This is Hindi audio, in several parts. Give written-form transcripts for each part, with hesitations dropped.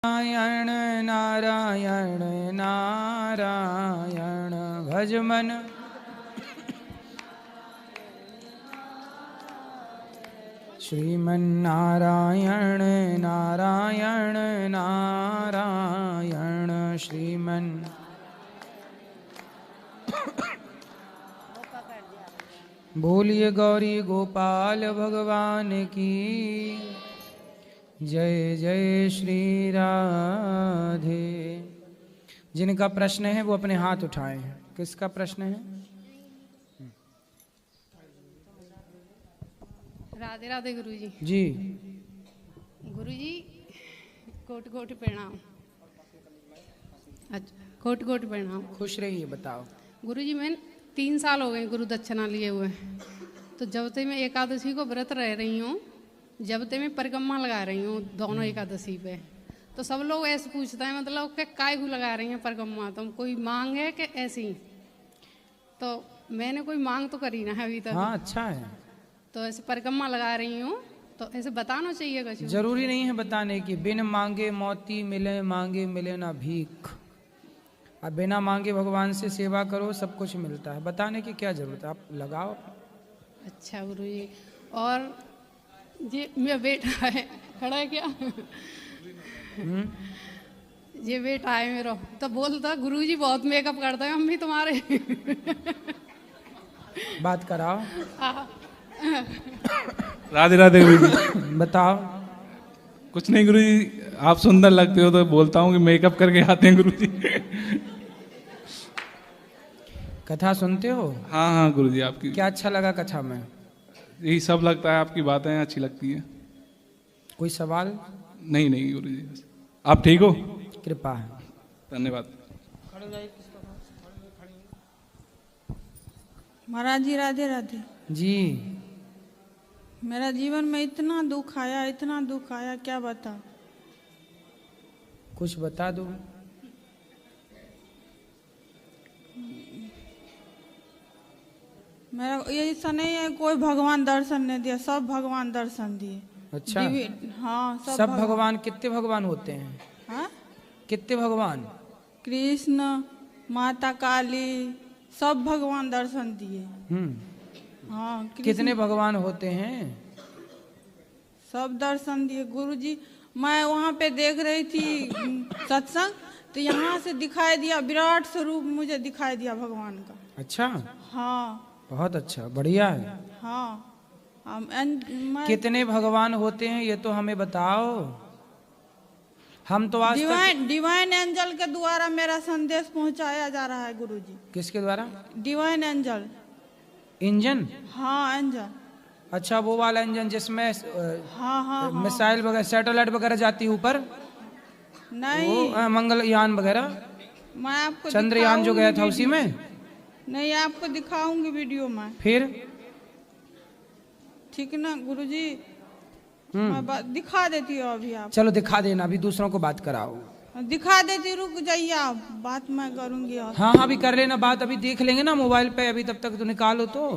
नारायण नारायण नारायण भज मन। श्रीमन्नारायण नारायण नारायण श्रीमन्। बोलिए गौरी गोपाल भगवान की जय जय श्री राधे। जिनका प्रश्न है वो अपने हाथ उठाएं। किसका प्रश्न है? राधे राधे गुरुजी। जी गुरुजी कोट कोट प्रणाम। अच्छा कोट कोट प्रणाम। खुश रहिए। बताओ गुरुजी, मैं 3 साल हो गए गुरु दक्षिणा लिए हुए। तो जब तक मैं एकादशी को व्रत रह रही हूँ, जब तक मैं परिक्रमा लगा रही हूँ दोनों एकादशी पे, तो सब लोग ऐसे पूछते हैं मतलब कि काय को लगा रही हैं परिक्रमा, तुम कोई मांग है कि ऐसी? तो मैंने कोई मांग तो करी ना है अभी तक। हाँ अच्छा है। तो ऐसे परिक्रमा लगा रही हूँ, तो ऐसे बताना चाहिए कुछ? जरूरी नहीं है बताने की। बिन मांगे मोती मिले, मांगे मिले ना भीख। अब बिना मांगे भगवान से सेवा करो, सब कुछ मिलता है। बताने की क्या जरूरत है, आप लगाओ। अच्छा गुरुजी। और ये मेरा बेटा है, खड़ा है क्या? ये बेटा है मेरा, तो बोलता गुरुजी बहुत मेकअप करता है मम्मी तुम्हारे। बात कराओ। राधे राधे गुरुजी। बताओ। कुछ नहीं गुरुजी, आप सुंदर लगते हो तो बोलता हूँ कि मेकअप करके आते हैं गुरुजी। कथा सुनते हो? हाँ हाँ गुरुजी। आपकी क्या अच्छा लगा कथा में? यही सब लगता है, आपकी बातें अच्छी लगती है। कोई सवाल? नहीं नहीं गुरुजी, आप ठीक हो? कृपा है। धन्यवाद। महाराज जी राधे राधे जी। मेरा जीवन में इतना दुख आया, इतना दुख आया, क्या बता। कुछ बता दो। मेरा ये ऐसा नहीं है कोई भगवान दर्शन नहीं दिया, सब भगवान दर्शन दिए। अच्छा। हाँ सब भगवान। कितने भगवान होते हैं? हाँ? कितने भगवान? कृष्ण, माता काली, सब भगवान दर्शन दिए। हाँ कितने भगवान होते हैं? सब दर्शन दिए गुरुजी। मैं वहाँ पे देख रही थी सत्संग, तो यहाँ से दिखाई दिया विराट स्वरूप, मुझे दिखाई दिया भगवान का। अच्छा। हाँ बहुत अच्छा, बढ़िया है। हाँ। कितने भगवान होते हैं ये तो हमें बताओ। हम तो आज डिवाइन एंजल के द्वारा मेरा संदेश पहुंचाया जा रहा है गुरुजी। किसके द्वारा? Divine angel. इंजन? हाँ एंजल। अच्छा, वो वाला इंजन जिसमें हाँ मिसाइल वगैरह, सैटेलाइट वगैरह जाती है ऊपर? नहीं, वो मंगलयान वगैरह, मैं आपको चंद्रयान जो गया था उसी में? नहीं, आपको दिखाऊंगी वीडियो में। फिर ठीक ना गुरुजी? मैं दिखा देती हूँ अभी। आप चलो दिखा देना, अभी दूसरों को बात कराओ। दिखा देती, रुक जाइए आप, बात मैं करूंगी। और हाँ हाँ, अभी कर लेना बात, अभी देख लेंगे ना मोबाइल पे। अभी तब तक तो निकालो, तो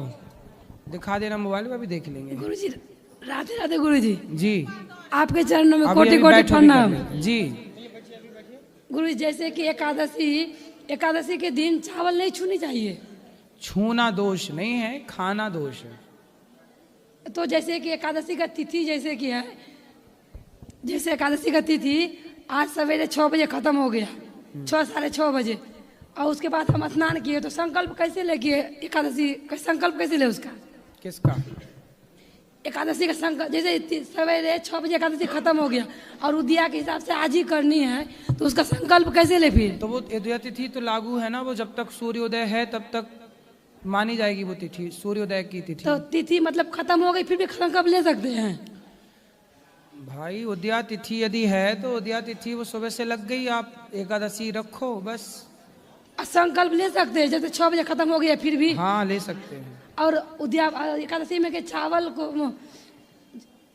दिखा देना मोबाइल पे, अभी देख लेंगे। गुरुजी राधे राधे। गुरुजी जी, आपके चरणों में अभी कोटि अभी कोटि बैठो, प्रणाम। जी। गुरुजी जैसे कि एकादशी के दिन चावल नहीं छूनी चाहिए। छूना दोष नहीं है, खाना दोष है। तो जैसे कि एकादशी का तिथि जैसे कि है, जैसे एकादशी का तिथि आज सवेरे 6 बजे खत्म हो गया, 6 साढ़े 6 बजे, और उसके बाद हम स्नान किए, तो संकल्प कैसे ले किए? एकादशी का संकल्प कैसे ले उसका? किसका? एकादशी का संकल्प जैसे सवेरे 6 बजे एकादशी खत्म हो गया और उदया के हिसाब से आज ही करनी है, तो उसका संकल्प कैसे ले फिर? तो वो उदय तिथि तो लागू है ना, वो जब तक सूर्योदय है तब तक मानी जाएगी वो तिथि, सूर्योदय की तिथि। तो तिथि मतलब खत्म हो गई फिर भी संकल्प ले सकते हैं? भाई उदया तिथि यदि है तो उदया तिथि वो सुबह से लग गई, आप एकादशी रखो बस। संकल्प ले सकते हैं जैसे 6 बजे खत्म हो गया फिर भी? हाँ ले सकते हैं। और एकादशी में के चावल को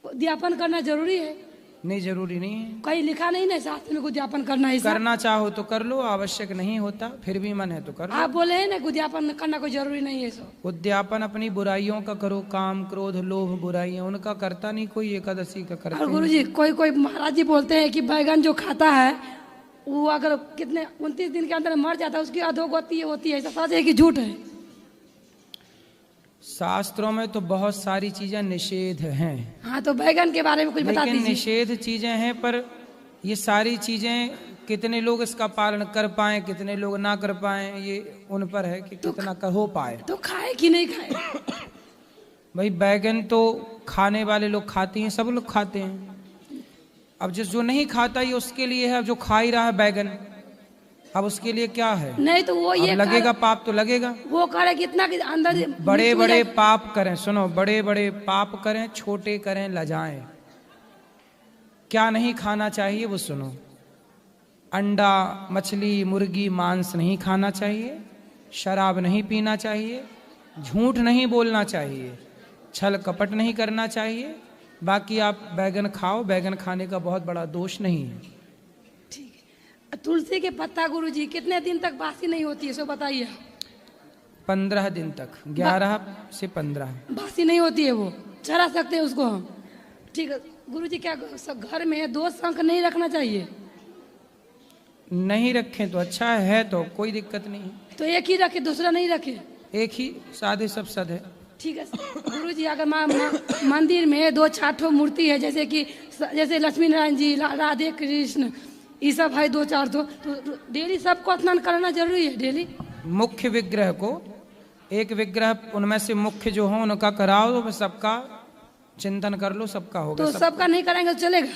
उद्यापन करना जरूरी है? नहीं, जरूरी नहीं है। कहीं लिखा नहीं ना शास्त्र में उद्यापन करना है। करना चाहो तो कर लो, आवश्यक नहीं होता, फिर भी मन है तो कर लो। आप बोले हैं ना उद्यापन करना कोई जरूरी नहीं है। सो उद्यापन अपनी बुराइयों का करो, काम क्रोध लोभ बुराइयां उनका करता नहीं कोई, एकादशी का करते और हैं। गुरुजी कोई महाराज जी बोलते हैं कि बैगन जो खाता है वो अगर कितने 29 दिन के अंदर मर जाता है उसकी अधोगति होती है, सच है कि झूठ है? शास्त्रों में तो बहुत सारी चीजें निषेध हैं, हाँ, तो बैगन के बारे में कुछ बता लेकिन दीजिए। निषेध चीजें हैं, पर ये सारी चीजें कितने लोग इसका पालन कर पाए, कितने लोग ना कर पाए, ये उन पर है कि कितना कर हो पाए। तो खाए कि नहीं खाए? भाई बैगन तो खाने वाले लोग खाते हैं, सब लोग खाते हैं। अब जो नहीं खाता ये उसके लिए है, अब जो खा ही रहा है बैगन, अब उसके लिए क्या है? नहीं तो वो ये अब लगेगा पाप तो लगेगा। वो करे कितना कि अंदर बड़े बड़े पाप करें, सुनो, बड़े बड़े पाप करें, छोटे करें लजाएं। क्या नहीं खाना चाहिए वो सुनो। अंडा मछली मुर्गी मांस नहीं खाना चाहिए, शराब नहीं पीना चाहिए, झूठ नहीं बोलना चाहिए, छल कपट नहीं करना चाहिए। बाकी आप बैगन खाओ, बैगन खाने का बहुत बड़ा दोष नहीं है। तुलसी के पत्ता गुरुजी कितने दिन तक बासी नहीं होती है, सो बताइए। 15 दिन तक, 11 से 15 बासी नहीं होती है, वो चला सकते हैं उसको हम। ठीक है गुरुजी, क्या घर में 2 शंख नहीं रखना चाहिए? नहीं रखें तो अच्छा है, तो कोई दिक्कत नहीं है। तो एक ही रखे, दूसरा नहीं रखे? एक ही, साधे सब सद है। ठीक है गुरुजी, अगर मंदिर में 2-4 मूर्ति है, जैसे लक्ष्मी नारायण जी, राधे कृष्ण, ये सब है 2-4 तो डेली सबको स्नान करना जरूरी है? डेली मुख्य विग्रह को, एक विग्रह उनमें से मुख्य जो हो उनका कराओ, तो सबका चिंतन कर लो, सबका होगा। तो सबका नहीं कराएंगे तो चलेगा?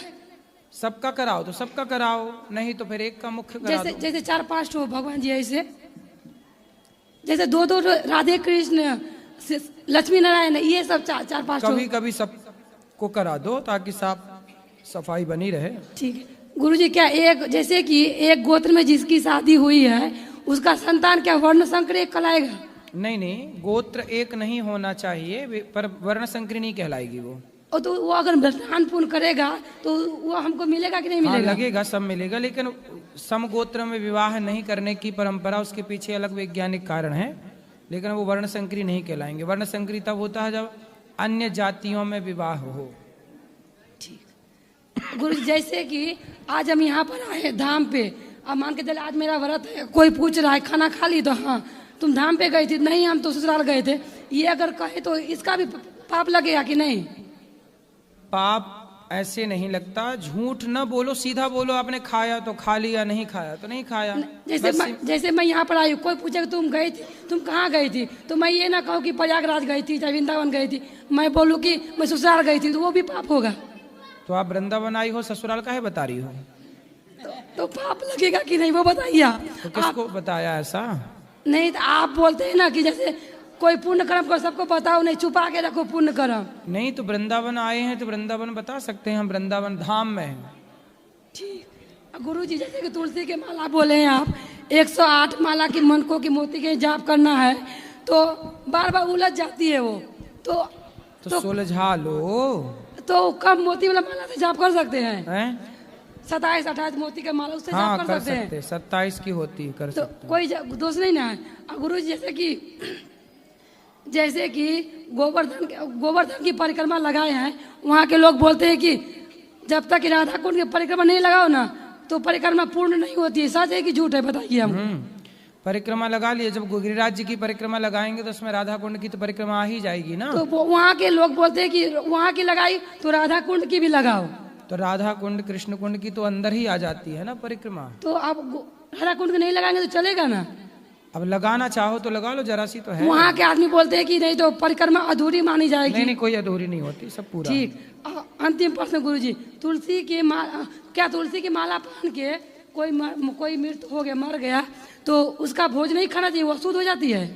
सबका कराओ तो सबका कराओ, नहीं तो फिर एक का मुख्य करा दो। जैसे 4-5 भगवान जी ऐसे, जैसे 2-2 राधे कृष्ण लक्ष्मी नारायण, ये सब 4-5 कभी कभी सबको करा दो ताकि साफ सफाई बनी रहे। ठीक है गुरुजी, क्या एक जैसे कि एक गोत्र में जिसकी शादी हुई है उसका संतान क्या वर्ण संकर एक कहलाएगा? नहीं नहीं, गोत्र एक नहीं होना चाहिए, पर वर्ण संकरी नहीं कहलाएगी वो। और तो वो अगर दान पुण्य करेगा तो वो हमको मिलेगा कि नहीं मिलेगा? हाँ, लगेगा, सब मिलेगा, लेकिन सम गोत्र में विवाह नहीं करने की परंपरा, उसके पीछे अलग वैज्ञानिक कारण है, लेकिन वो वर्ण संकरी नहीं कहलाएंगे। वर्ण संकरी तब होता है जब अन्य जातियों में विवाह हो। गुरु जैसे कि आज हम यहाँ पर आए धाम पे, अब मान के चले आज मेरा व्रत है, कोई पूछ रहा है खाना खा ली, तो हाँ तुम धाम पे गई थी? नहीं, हम तो ससुराल गए थे, ये अगर कहे तो इसका भी पाप लगेगा कि नहीं? पाप ऐसे नहीं लगता, झूठ न बोलो, सीधा बोलो आपने खाया तो खा लिया, नहीं खाया तो नहीं खाया। जैसे मैं यहाँ पर आई, कोई पूछे तुम गई थी, तुम कहाँ गई थी, तो मैं ये ना कहूँ कि प्रयागराज गई थी, चाहे वृंदावन गई थी, मैं बोलूँ कि मैं ससुराल गई थी, तो वो भी पाप होगा। तो आप वृंदावन आई हो, ससुराल का है बता रही हो, तो पाप लगेगा कि नहीं वो बताइए आप। तो किसको बताया ऐसा? नहीं तो आप बोलते हैं ना कि जैसे कोई पुण्य कर्म को सबको बताओ, नहीं छुपा के रखो पुण्य कर्म। नहीं तो वृंदावन आए हैं तो वृंदावन बता सकते हैं, हम वृंदावन धाम में हैं। ठीक गुरु जी, जैसे कि तुलसी के माला बोले हैं आप, 108 माला की मनकों की मोती के जाप करना है, तो बार बार उलझ जाती है वो, तो सुलझा लो। तो कब मोती वाला माला से जाप कर सकते हैं? 27-28 मोती का माला उससे हाँ, जाप कर सकते हैं। 27 की होती कर तो सकते। कोई दोष नहीं ना है। गुरु जी जैसे कि गोवर्धन की परिक्रमा लगाए हैं, वहाँ के लोग बोलते हैं कि जब तक राधा कुंड की परिक्रमा नहीं लगाओ ना तो परिक्रमा पूर्ण नहीं होती है। सच है कि झूठ है, बताइए हम। परिक्रमा लगा लिए, जब गिरिराज जी की परिक्रमा लगाएंगे तो उसमें राधा कुंड की तो परिक्रमा आ ही जाएगी ना। तो वहाँ के लोग बोलते हैं कि वहाँ की लगाई तो राधा कुंड की भी लगाओ, तो राधा कुंड कृष्ण कुंड की तो अंदर ही आ जाती है ना परिक्रमा। तो आप राधा कुंड की नहीं लगाएंगे तो चलेगा ना? अब लगाना चाहो तो लगा लो, जरा सी तो है। वहाँ के आदमी बोलते हैं कि नहीं तो परिक्रमा अधूरी मानी जाएगी। नहीं, कोई अधूरी नहीं होती, सब पूरा। ठीक, अंतिम प्रश्न गुरुजी, तुलसी की माला पहन के कोई मृत्यु हो गया, मर गया, तो उसका भोज नहीं खाना चाहिए, वो अशुद्ध हो जाती है?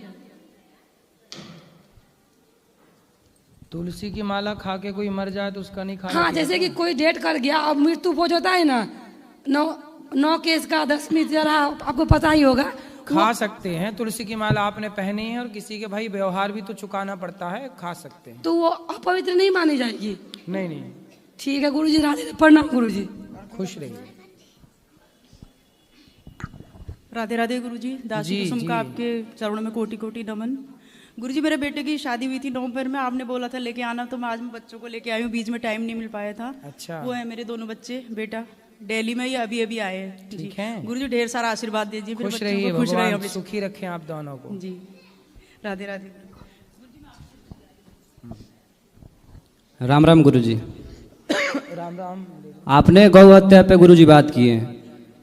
तुलसी की माला खा के कोई मर जाए तो उसका नहीं खाना? हाँ, जैसे कि कोई डेट कर गया, अब मृत्यु भोज होता है ना, 9 केस का 10वीं जरा आपको पता ही होगा। खा सकते हैं, तुलसी की माला आपने पहनी है और किसी के भाई व्यवहार भी तो चुकाना पड़ता है, खा सकते हैं। तो वो अपवित्र नहीं मानी जाएगी? नहीं, ठीक है गुरुजी, राधे प्रणाम गुरुजी। खुश रहिए। राधे राधे गुरुजी, दासी कुसुम का आपके चरणों में कोटि कोटि नमन। गुरुजी मेरे बेटे की शादी हुई थी नवंबर में, आपने बोला था लेके आना, तो मैं आज मैं बच्चों को लेके आई हूँ, बीच में टाइम नहीं मिल पाया था। अच्छा। वो है मेरे दोनों बच्चे, बेटा दिल्ली में ही अभी अभी आए हैं। ठीक है गुरुजी, ढेर सारा आशीर्वाद दीजिए, खुश रहिए, खुश भगवान रहिए, सुखी रखें आप दोनों को। जी राधे राधे। राम राम गुरुजी। राम राम। आपने गौ हत्या पे गुरुजी बात की है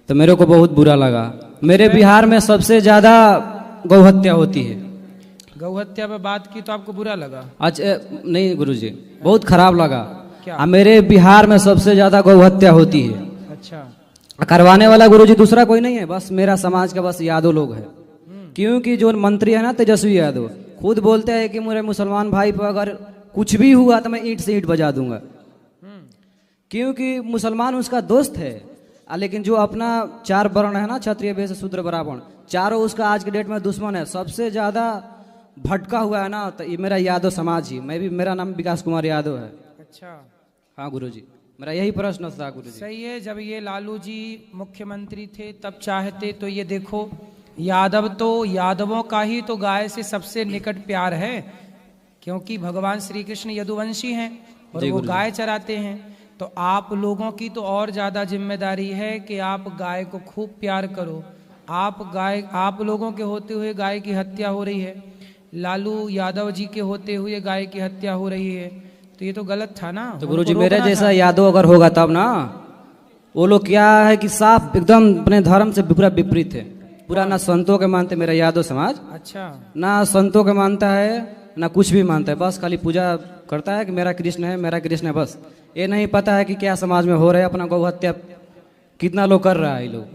तो मेरे को बहुत बुरा लगा। मेरे बिहार में सबसे ज्यादा गौ हत्या होती है। गौ हत्या पे बात की तो आपको बुरा लगा? अच्छा नहीं गुरुजी, बहुत खराब लगा। क्या? मेरे बिहार में सबसे ज्यादा गौ हत्या होती है। अच्छा। करवाने वाला गुरुजी दूसरा कोई नहीं है, बस मेरा समाज का बस यादव लोग है। क्योंकि जो मंत्री है ना तेजस्वी यादव, खुद बोलते हैं कि मेरे मुसलमान भाई पर अगर कुछ भी हुआ तो मैं ईंट से ईंट बजा दूंगा, क्योंकि मुसलमान उसका दोस्त है। लेकिन जो अपना 4 वर्ण है ना, क्षत्रिय वैश्य शूद्र ब्राह्मण, चारों उसका आज के डेट में दुश्मन है। सबसे ज्यादा भटका हुआ है ना तो ये मेरा यादव समाज ही। मैं भी, मेरा नाम विकास कुमार यादव है। अच्छा। हाँ गुरुजी, मेरा यही प्रश्न था गुरुजी। सही है, जब ये लालू जी मुख्यमंत्री थे तब चाहते तो ये देखो, यादव तो यादवों का ही तो गाय से सबसे निकट प्यार है, क्योंकि भगवान श्री कृष्ण यदुवंशी हैं और वो गाय चराते हैं। तो आप लोगों की तो और ज्यादा जिम्मेदारी है कि आप गाय को खूब प्यार करो। आप लोगों के होते हुए गाय की हत्या हो रही है, लालू यादव जी के होते हुए गाय की हत्या हो रही है, तो ये तो गलत था ना। तो गुरुजी मेरे जैसा यादव अगर होगा तब ना, वो लोग क्या है कि साफ एकदम अपने धर्म से पूरा विपरीत है। पूरा ना संतों के मानते मेरा यादव समाज। अच्छा। ना संतों के मानता है ना कुछ भी मानता है, बस खाली पूजा करता है कि मेरा कृष्ण है, मेरा कृष्ण है। बस ये नहीं पता है कि क्या समाज में हो रहा है, अपना गौ हत्या कितना लोग कर रहा है। ये लोग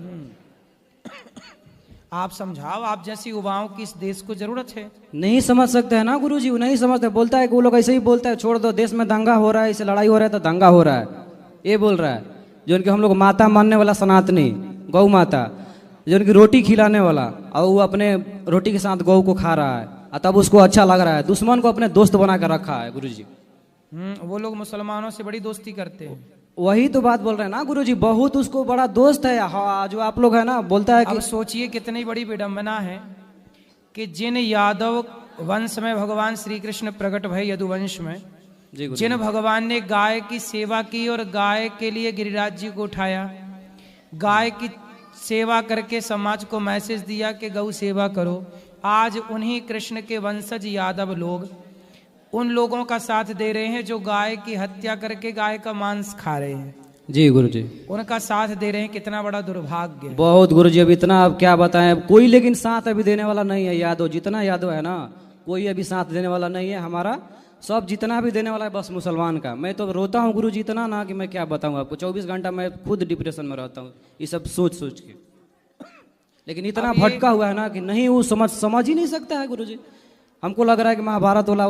आप समझाओ, आप जैसी युवाओं की इस देश को जरूरत है। नहीं समझ सकते है ना गुरुजी, वो नहीं समझते। बोलता है कि वो लोग ऐसे ही बोलता है, छोड़ दो, देश में दंगा हो रहा है, इससे लड़ाई हो रहा है तो दंगा हो रहा है, ये बोल रहा है। जो उनके हम लोग माता मानने वाला सनातनी गौ माता, जो उनकी रोटी खिलाने वाला, और वो अपने रोटी के साथ गौ को खा रहा है और तब उसको अच्छा लग रहा है। दुश्मन को अपने दोस्त बना कर रखा है गुरुजी। वो लोग मुसलमानों से बड़ी दोस्ती करते हैं। वही तो बात बोल रहे हैं ना गुरुजी, बहुत उसको बड़ा दोस्त है। हाँ, जो आप लोग है ना, बोलता है कि अब सोचिए कितनी बड़ी विडंबना है कि जिन यादव वंश में भगवान श्री कृष्ण प्रकट भय, यदुवंश में, जिन भगवान ने गाय की सेवा की और गाय के लिए गिरिराज जी को उठाया, गाय की सेवा करके समाज को मैसेज दिया कि गौ सेवा करो, आज उन्हीं कृष्ण के वंशज यादव लोग उन लोगों का साथ दे रहे हैं जो गाय की हत्या करके गाय का मांस खा रहे हैं। जी गुरुजी, उनका साथ दे रहे हैं। कितना बड़ा दुर्भाग्य है। बहुत गुरुजी, अब इतना अब क्या बताएं, कोई लेकिन साथ अभी देने वाला नहीं है। यादव जितना यादव है ना, कोई अभी साथ देने वाला नहीं है हमारा। सब जितना भी देने वाला है बस मुसलमान का। मैं तो रोता हूँ गुरुजी इतना ना कि मैं क्या बताऊँ आपको। 24 घंटा मैं खुद डिप्रेशन में रहता हूँ ये सब सोच सोच के। लेकिन इतना भटका हुआ है ना कि नहीं, वो समझ ही नहीं सकता है गुरुजी। हमको लग रहा है कि महाभारत वाला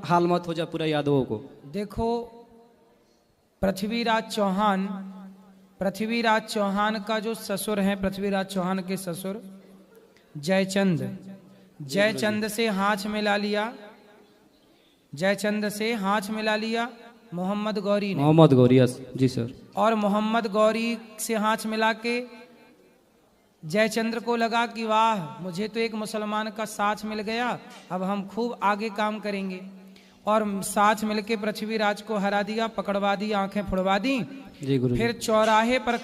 हाल मत हो जाए पूरा यादवों को। देखो, पृथ्वीराज चौहान का जो ससुर है, पृथ्वीराज चौहान के ससुर जयचंद से हाथ मिला लिया, मोहम्मद गौरी ने। मोहम्मद गौरी, जी सर। और मोहम्मद गौरी से हाथ मिला के जयचंद्र को लगा कि वाह, मुझे तो एक मुसलमान का साथ मिल गया, अब हम खूब आगे काम करेंगे। और साथ मिलके पृथ्वीराज को हरा दिया, पकड़वा दी, आंखें फुड़वा दी। फिर चौराहे पर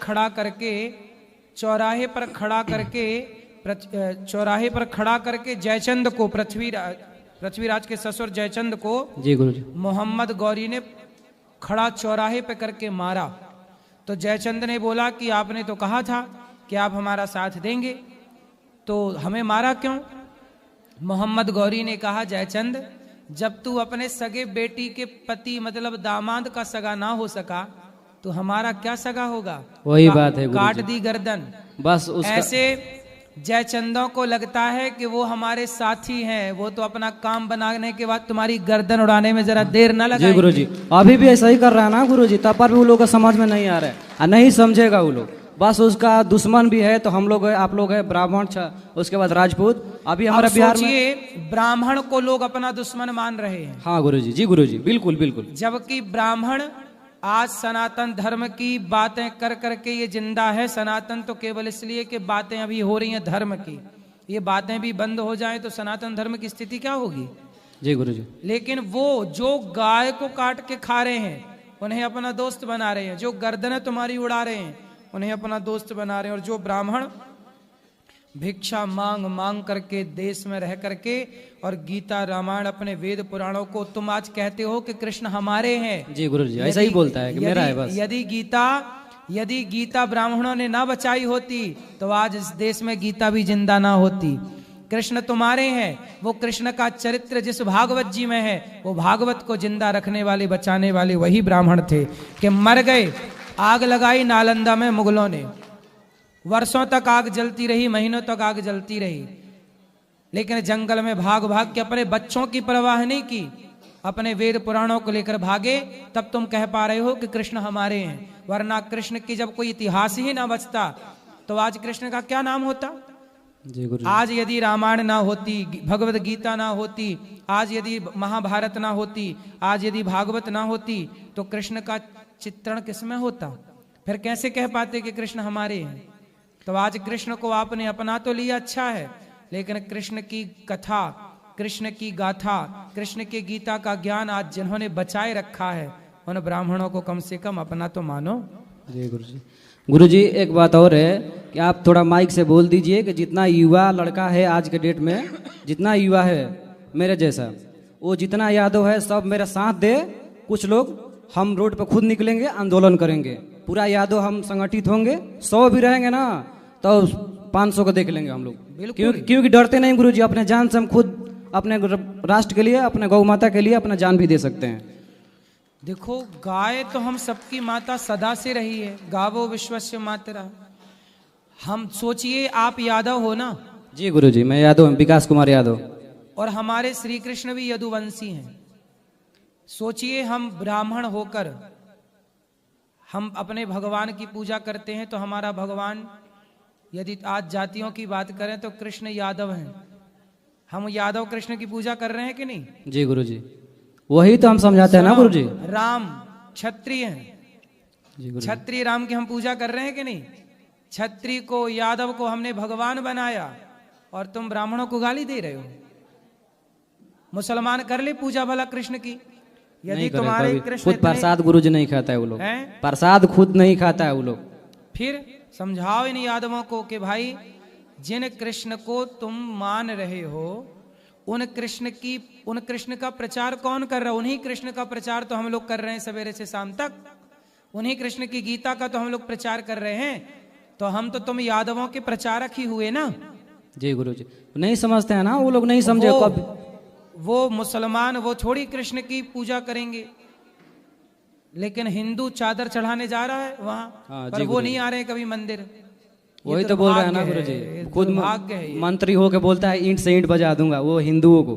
खड़ा करके जयचंद को, पृथ्वीराज के ससुर जयचंद को, जी गुरुजी, मोहम्मद गौरी ने खड़ा चौराहे पे करके मारा। तो जयचंद ने बोला कि आपने तो कहा था कि आप हमारा साथ देंगे, तो हमें मारा क्यों? मोहम्मद गौरी ने कहा, जयचंद, जब तू अपने सगे बेटी के पति मतलब दामाद का सगा ना हो सका तो हमारा क्या सगा होगा? वही बात है, काट दी गर्दन। बस ऐसे जयचंदों को लगता है कि वो हमारे साथी हैं, वो तो अपना काम बनाने के बाद तुम्हारी गर्दन उड़ाने में जरा देर ना लगे। जी गुरुजी, अभी भी ऐसा ही कर रहा है ना गुरुजी, तब पर भी वो लोग का समझ में नहीं आ रहा है, नहीं समझेगा वो लोग। बस उसका दुश्मन भी है तो हम लोग है, आप लोग है ब्राह्मण, उसके बाद राजपूत। अभी हमारे बिहार में ब्राह्मण को लोग अपना दुश्मन मान रहे हैं। हाँ गुरुजी, जी गुरुजी, बिल्कुल बिल्कुल। जबकि ब्राह्मण आज सनातन धर्म की बातें कर करके ये जिंदा है। सनातन तो केवल इसलिए कि बातें अभी हो रही हैं धर्म की, ये बातें भी बंद हो जाएं तो सनातन धर्म की स्थिति क्या होगी? जी गुरुजी। लेकिन वो जो गाय को काट के खा रहे हैं उन्हें अपना दोस्त बना रहे हैं, जो गर्दनें तुम्हारी उड़ा रहे हैं उन्हें अपना दोस्त बना रहे हैं, और जो ब्राह्मण भिक्षा मांग मांग करके देश में रह करके और गीता रामायण अपने वेद पुराणों को तुम आज कहते हो कि कृष्ण हमारे हैं। जी गुरुजी, ऐसा ही बोलता है कि मेरा है बस। यदि गीता ब्राह्मणों ने ना बचाई होती तो आज इस देश में गीता भी जिंदा ना होती। कृष्ण तुम्हारे हैं, वो कृष्ण का चरित्र जिस भागवत जी में है वो भागवत को जिंदा रखने वाले बचाने वाले वही ब्राह्मण थे कि मर गए। आग लगाई नालंदा में मुगलों ने, वर्षों तक आग जलती रही, महीनों तक आग जलती रही, लेकिन जंगल में भाग भाग के अपने बच्चों की परवाह नहीं की, अपने वेद पुराणों को लेकर भागे। तब तुम कह पा रहे हो कि कृष्ण हमारे हैं, वरना कृष्ण की जब कोई इतिहास ही ना बचता तो आज कृष्ण का क्या नाम होता? जी गुरु। आज यदि रामायण ना होती, भगवत गीता ना होती, आज यदि महाभारत ना होती, आज यदि भागवत ना होती तो कृष्ण का चित्रण किसमें होता? फिर कैसे कह पाते कि कृष्ण हमारे हैं? तो आज कृष्ण को आपने अपना तो लिया, अच्छा है, लेकिन कृष्ण की कथा, कृष्ण की गाथा, कृष्ण के गीता का ज्ञान आज जिन्होंने बचाए रखा है उन ब्राह्मणों को कम से कम अपना तो मानो। जी गुरुजी। गुरुजी एक बात और है कि आप थोड़ा माइक से बोल दीजिए कि जितना युवा लड़का है आज के डेट में, जितना युवा है मेरे जैसा, वो जितना यादव है सब मेरा साथ दे। कुछ लोग हम रोड पर खुद निकलेंगे, आंदोलन करेंगे, पूरा यादव हम संगठित होंगे। 100 भी रहेंगे ना तो 500 को देख लेंगे हम लोग, क्योंकि डरते नहीं गुरुजी। अपने जान से हम खुद अपने राष्ट्र के लिए, अपने गौ माता के लिए अपना जान भी दे सकते हैं। देखो, गाय तो हम सबकी माता सदा से रही है, गावो विश्वस्य मातरा। हम सोचिए, आप यादव हो ना? जी गुरुजी, मैं यादव हूँ, विकास कुमार यादव। और हमारे श्री कृष्ण भी यदुवंशी हैं। सोचिए, हम ब्राह्मण होकर हम अपने भगवान की पूजा करते हैं तो हमारा भगवान, यदि आज जातियों की बात करें तो कृष्ण यादव हैं। हम यादव कृष्ण की पूजा कर रहे हैं कि नहीं? जी गुरुजी, वही तो हम समझाते हैं ना गुरुजी। राम क्षत्रिय हैं, क्षत्रिय राम की हम पूजा कर रहे हैं कि नहीं? क्षत्रिय को, यादव को हमने भगवान बनाया और तुम ब्राह्मणों को गाली दे रहे हो। मुसलमान कर ले पूजा भला कृष्ण की। यदि तुम्हारे कृष्ण खुद प्रसाद गुरुजी नहीं खाता है वो लोग, प्रसाद खुद नहीं खाता है वो लोग। फिर समझाओ इन यादवों को कि भाई, जिन कृष्ण को तुम मान रहे हो उन कृष्ण का प्रचार कौन कर रहा है? उन्हीं कृष्ण का प्रचार तो हम लोग कर रहे हैं सवेरे से शाम तक। उन्हीं कृष्ण की गीता का तो हम लोग प्रचार कर रहे हैं। तो हम तो तुम यादवों के प्रचारक ही हुए ना। जी गुरुजी, नहीं समझते हैं ना वो लोग, नहीं समझे। वो मुसलमान वो थोड़ी कृष्ण की पूजा करेंगे, लेकिन हिंदू चादर चढ़ाने जा रहा है वहां पर वो नहीं आ रहे हैं कभी मंदिर। वही तो बोल रहा है ना गुरुजी, खुद मंत्री होके बोलता है ईंट से ईंट बजा दूंगा वो हिंदुओं को।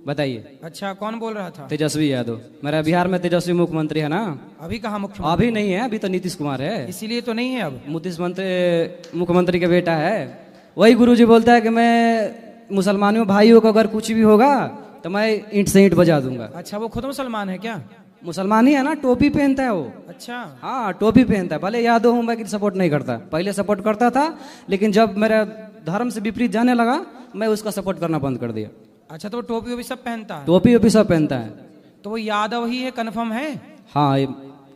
बताइए। अच्छा, कौन बोल रहा था? तेजस्वी यादव। मेरा बिहार में तेजस्वी मुख्यमंत्री है ना। अभी कहाँ मुख्यमंत्री? अभी नहीं है, अभी तो नीतीश कुमार है, इसीलिए तो नहीं है। अब मुख्यमंत्री का बेटा है। वही गुरुजी बोलता है कि मैं मुसलमानों भाइयों को अगर कुछ भी होगा तो मैं ईंट से ईंट बजा दूंगा। अच्छा, वो खुद मुसलमान है क्या? मुसलमान ही है ना, टोपी पहनता है वो। अच्छा, हाँ टोपी पहनता है। भले यादव हूँ मैं, कि सपोर्ट नहीं करता, पहले सपोर्ट करता था, लेकिन जब मेरा धर्म से विपरीत जाने लगा मैं उसका सपोर्ट करना बंद कर दिया। अच्छा, तो टोपी भी सब पहनता है? टोपी भी सब पहनता है। तो वो यादव ही है, कन्फर्म है? हाँ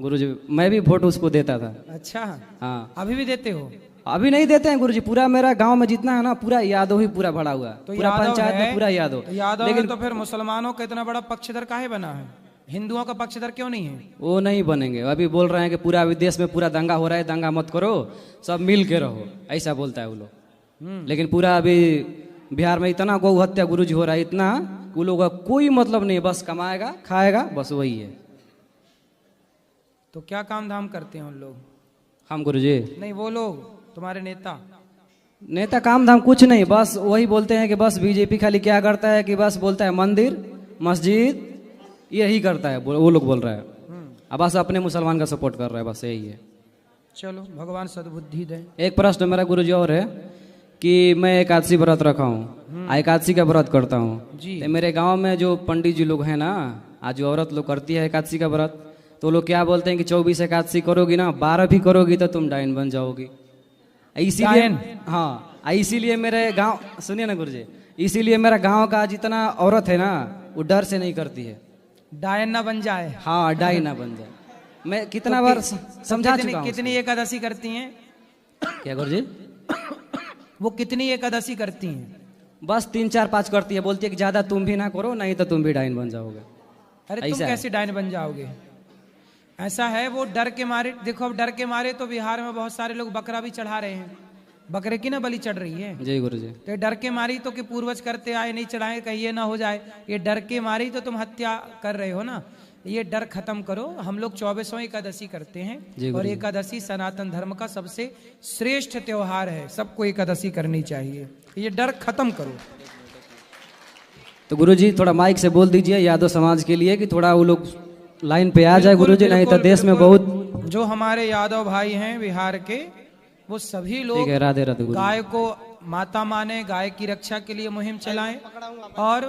गुरुजी, मैं भी वोट उसको देता था। अच्छा, हाँ। अभी भी देते हो? अभी नहीं देते हैं गुरुजी, पूरा मेरा गांव में जितना है ना पूरा यादव ही पूरा भरा हुआ, तो पूरा पंचायत में पूरा यादव। यादव लेकिन तो फिर मुसलमानों का इतना बड़ा पक्षधर काहे बना है? हिंदुओं का पक्षधर क्यों नहीं है? वो नहीं बनेंगे। अभी बोल रहे हैं कि पूरा विदेश में पूरा दंगा हो रहा है, दंगा मत करो, सब मिल के रहो, ऐसा बोलता है वो लोग। लेकिन पूरा अभी बिहार में इतना गौ हत्या गुरुजी हो रहा है, इतना, वो लोग का कोई मतलब नहीं, बस कमाएगा खाएगा, बस वही है। तो क्या काम धाम करते हैं उन लोग? हम गुरुजी? नहीं, वो लोग तुम्हारे नेता काम धाम कुछ नहीं, बस वही बोलते हैं कि बस बीजेपी खाली क्या करता है कि बस बोलता है मंदिर मस्जिद यही करता है, वो लोग बोल रहा है। अब बस अपने मुसलमान का सपोर्ट कर रहा है, बस यही है। चलो, भगवान सद्बुद्धि दे। एक प्रश्न मेरा गुरुजी और है कि मैं एकादशी व्रत रखा हूँ, एकादशी का व्रत करता हूँ। मेरे गांव में जो पंडित जी लोग हैं ना, आज जो औरत लोग करती है एकादशी का व्रत, तो लोग क्या बोलते हैं कि 24 एकादशी करोगी ना, 12 भी करोगी तो तुम डायन बन जाओगी। इसीलिए डायन? हाँ, इसीलिए मेरे गांव, सुनिए ना गुरुजी, इसीलिए मेरा गांव का जितना औरत है ना वो डर से नहीं करती है। डायन ना बन जाए। हाँ, डायन ना बन जाए। मैं कितना बार समझा चुका हूँ। कितनी एकादशी करती हैं? क्या गुरुजी? वो कितनी एकादशी करती हैं? बस 3 4 5 करती है, बोलती है कि ज्यादा तुम भी ना करो, नहीं तो तुम भी डायन बन जाओगे। अरे तुम ऐसा है। कैसे डायन बन जाओगे? ऐसा है, वो डर के मारे, देखो अब डर के मारे तो बिहार में बहुत सारे लोग बकरा भी चढ़ा रहे हैं, बकरे की ना बलि चढ़ रही है। जी गुरुजी। तो ये डर के मारी तो कि पूर्वज करते आए, नहीं चढ़ाए कहीं ये ना हो जाए, ये डर के मारी तो तुम हत्या कर रहे हो ना। ये डर खत्म करो। हम लोग 24वां एकादशी करते जी हैं, और गुरुजी। एकादशी सनातन धर्म का सबसे श्रेष्ठ त्योहार है, सबको एकादशी करनी चाहिए। ये डर खत्म करो। तो गुरुजी थोड़ा माइक से बोल दीजिए यादव समाज के लिए कि थोड़ा वो लोग लाइन पे आ जाए गुरुजी, नहीं तो बिल्कुल, देश में बिल्कुल। बहुत। जो हमारे यादव भाई हैं बिहार के, वो सभी ठीक लोग है, राधे राधे गुरुजी। गाय को माता माने, गाय की रक्षा के लिए मुहिम चलाएं और